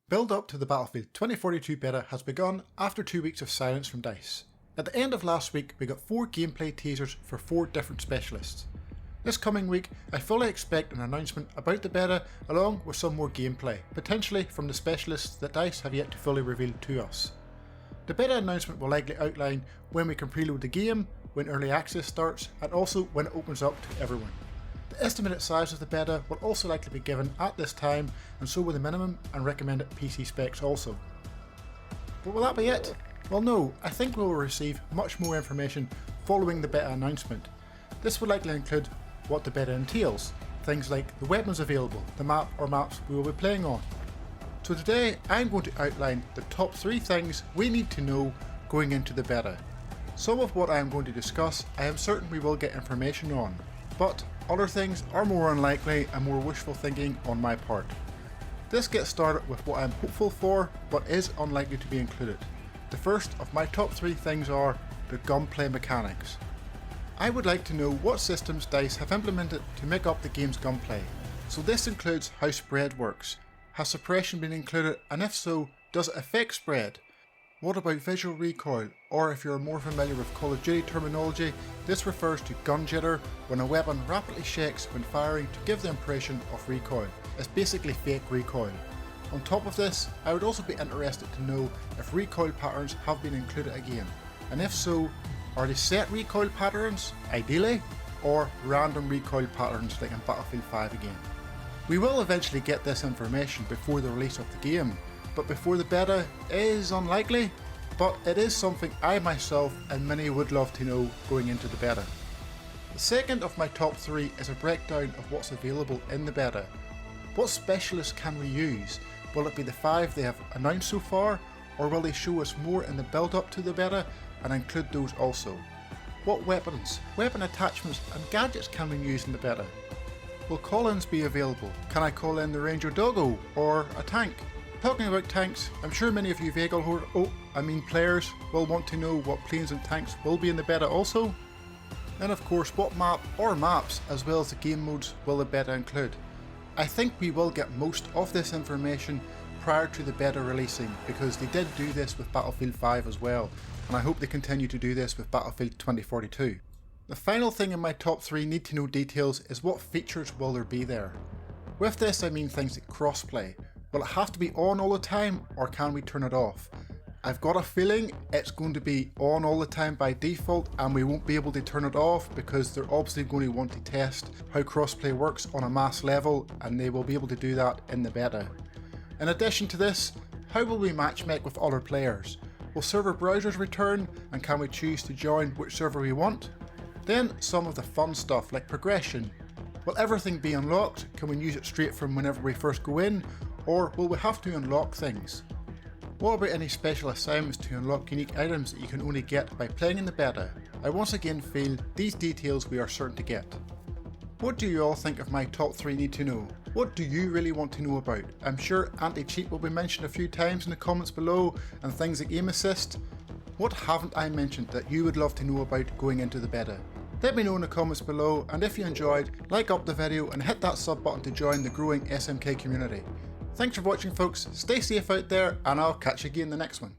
Build up to the Battlefield 2042 beta has begun after 2 weeks of silence from DICE. At the end of last week we got 4 gameplay teasers for 4 different specialists. This coming week I fully expect an announcement about the beta along with some more gameplay, potentially from the specialists that DICE have yet to fully reveal to us. The beta announcement will likely outline when we can preload the game, when early access starts, and also when it opens up to everyone. The estimated size of the beta will also likely be given at this time, and so will the minimum and recommended PC specs also. But will that be it? Well no, I think we will receive much more information following the beta announcement. This will likely include what the beta entails, things like the weapons available, the map or maps we will be playing on. So today I'm going to outline the top 3 things we need to know going into the beta. Some of what I am going to discuss I am certain we will get information on, but other things are more unlikely and more wishful thinking on my part. This gets started with what I am hopeful for but is unlikely to be included. The first of my top 3 things are the gunplay mechanics. I would like to know what systems DICE have implemented to make up the game's gunplay. So this includes how spread works. Has suppression been included, and if so, does it affect spread? What about visual recoil, or if you're more familiar with Call of Duty terminology, this refers to gun jitter when a weapon rapidly shakes when firing to give the impression of recoil. It's basically fake recoil. On top of this, I would also be interested to know if recoil patterns have been included again, and if so, are they set recoil patterns, ideally, or random recoil patterns like in Battlefield 5 again. We will eventually get this information before the release of the game, but before the beta is unlikely, but it is something I myself and many would love to know going into the beta. The second of my top 3 is a breakdown of what's available in the beta. What specialists can we use? Will it be the 5 they have announced so far, or will they show us more in the build up to the beta and include those also? What weapons, weapon attachments and gadgets can we use in the beta? Will call-ins be available? Can I call in the Ranger Doggo or a tank? Talking about tanks, I'm sure many of you players will want to know what planes and tanks will be in the beta also. And of course, what map or maps as well as the game modes will the beta include? I think we will get most of this information prior to the beta releasing, because they did do this with Battlefield 5 as well, and I hope they continue to do this with Battlefield 2042. The final thing in my top 3 need to know details is what features will there be there. With this I mean things like crossplay. Will it have to be on all the time, or can we turn it off? I've got a feeling it's going to be on all the time by default and we won't be able to turn it off because they're obviously going to want to test how crossplay works on a mass level, and they will be able to do that in the beta. In addition to this, how will we matchmake with other players? Will server browsers return, and can we choose to join which server we want? Then some of the fun stuff like progression. Will everything be unlocked? Can we use it straight from whenever we first go in, or will we have to unlock things? What about any special assignments to unlock unique items that you can only get by playing in the beta? I once again feel these details we are certain to get. What do you all think of my top 3 need to know? What do you really want to know about? I'm sure anti-cheat will be mentioned a few times in the comments below, and things like aim assist. What haven't I mentioned that you would love to know about going into the beta? Let me know in the comments below, and if you enjoyed, like up the video and hit that sub button to join the growing SMK community. Thanks for watching folks, stay safe out there, and I'll catch you again in the next one.